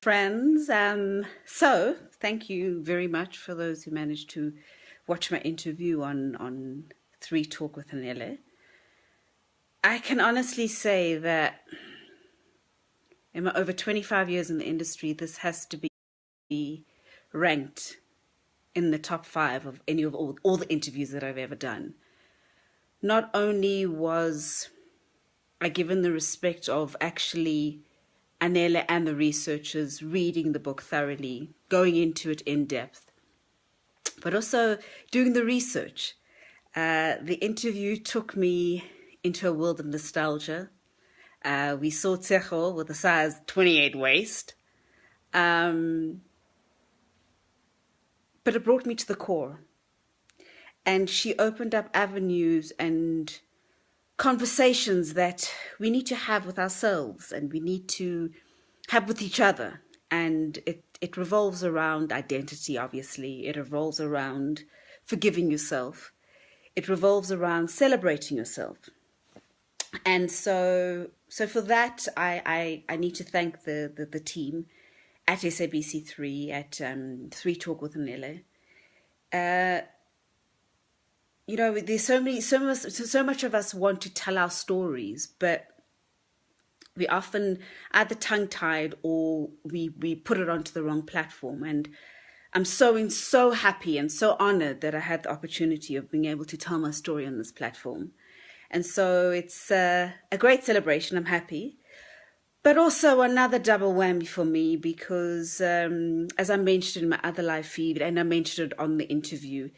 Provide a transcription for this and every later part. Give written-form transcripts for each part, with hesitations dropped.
friends. So thank you very much for those who managed to watch my interview on Three Talk with Anele. I can honestly say that in my over 25 years in the industry, this has to be ranked in the top 5 of any of all the interviews that I've ever done. Not only was I given the respect of actually Anele and the researchers reading the book thoroughly, going into it in depth, but also doing the research. The interview took me into a world of nostalgia. We saw Tsecho with a size 28 waist, but it brought me to the core. And she opened up avenues and conversations that we need to have with ourselves and we need to have with each other. And it revolves around identity, obviously. It revolves around forgiving yourself. It revolves around celebrating yourself. And so for that, I need to thank the team at SABC3, at Three Talk with Anele. There's so much of us want to tell our stories, but we often either tongue-tied or we put it onto the wrong platform. And I'm so happy and so honored that I had the opportunity of being able to tell my story on this platform. And so it's a great celebration. I'm happy. But also another double whammy for me because, as I mentioned in my other live feed, and I mentioned it on the interview,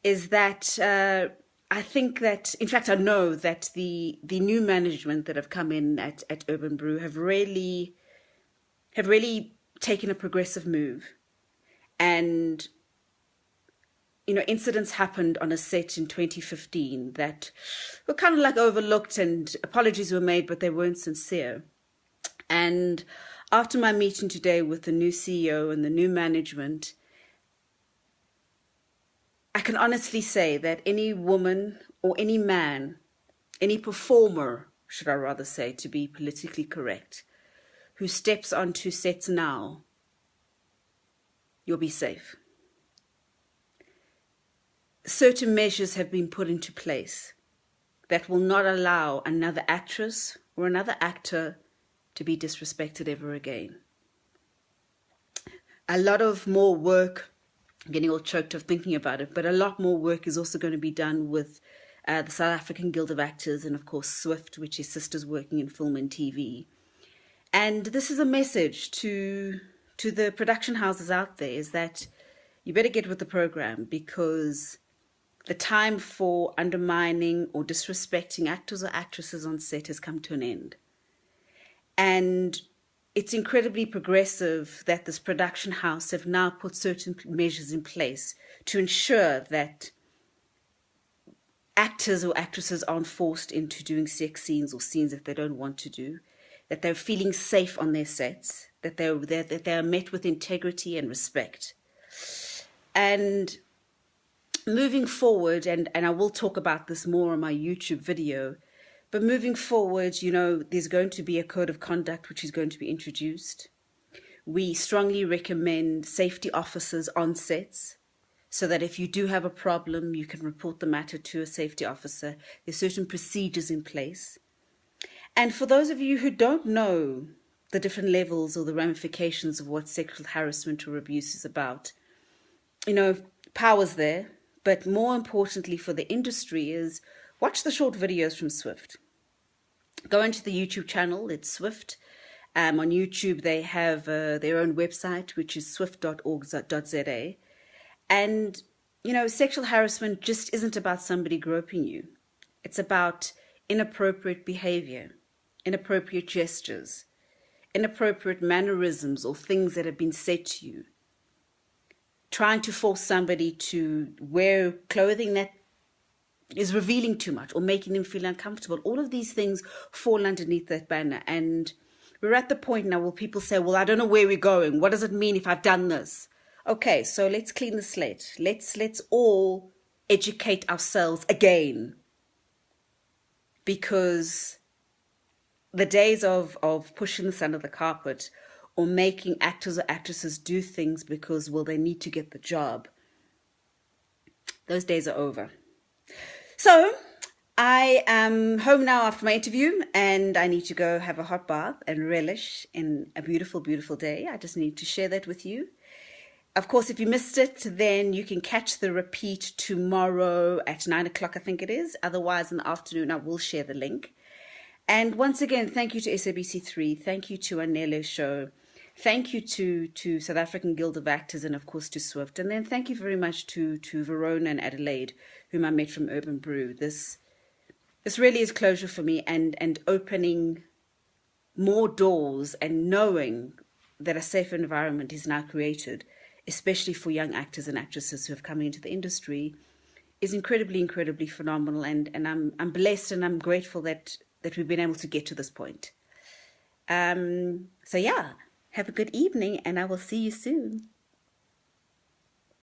is that I think that, in fact, I know that the new management that have come in at Urban Brew have really taken a progressive move. And, incidents happened on a set in 2015 that were kind of like overlooked and apologies were made, but they weren't sincere. And after my meeting today with the new CEO and the new management, I can honestly say that any woman or any man, any performer, should I rather say, to be politically correct, who steps onto sets now, you'll be safe. Certain measures have been put into place that will not allow another actress or another actor to be disrespected ever again. A lot of more work, I'm getting all choked up thinking about it, but a lot more work is also going to be done with the South African Guild of Actors and, of course, SWIFT, which is Sisters Working in Film and TV. And this is a message to the production houses out there, is that you better get with the program because the time for undermining or disrespecting actors or actresses on set has come to an end. And it's incredibly progressive that this production house have now put certain measures in place to ensure that actors or actresses aren't forced into doing sex scenes or scenes that they don't want to do, that they're feeling safe on their sets, that they are met with integrity and respect. And moving forward, and I will talk about this more on my YouTube video, but moving forward, there's going to be a code of conduct which is going to be introduced. We strongly recommend safety officers on sets so that if you do have a problem, you can report the matter to a safety officer. There's certain procedures in place. And for those of you who don't know the different levels or the ramifications of what sexual harassment or abuse is about, power's there. But more importantly for the industry is watch the short videos from SWIFT. Go into the YouTube channel, it's SWIFT. On YouTube, they have their own website, which is swift.org.za. And, sexual harassment just isn't about somebody groping you. It's about inappropriate behavior, inappropriate gestures, inappropriate mannerisms or things that have been said to you. Trying to force somebody to wear clothing that is revealing too much or making them feel uncomfortable. All of these things fall underneath that banner. And we're at the point now where people say, well, I don't know where we're going. What does it mean if I've done this? Okay, so let's clean the slate. Let's all educate ourselves again. Because the days of pushing this under the carpet or making actors or actresses do things because, well, they need to get the job. Those days are over. So I am home now after my interview, and I need to go have a hot bath and relish in a beautiful, beautiful day. I just need to share that with you. Of course, if you missed it, then you can catch the repeat tomorrow at 9 o'clock, I think it is. Otherwise, in the afternoon, I will share the link. And once again, thank you to SABC3. Thank you to Anele Show. Thank you to South African Guild of Actors, and of course to Swift. And then thank you very much to Verona and Adelaide, whom I met from Urban Brew. This really is closure for me, and opening more doors and knowing that a safer environment is now created, especially for young actors and actresses who have come into the industry, is incredibly, incredibly phenomenal. And I'm blessed, and I'm grateful that we've been able to get to this point. So yeah, have a good evening, and I will see you soon.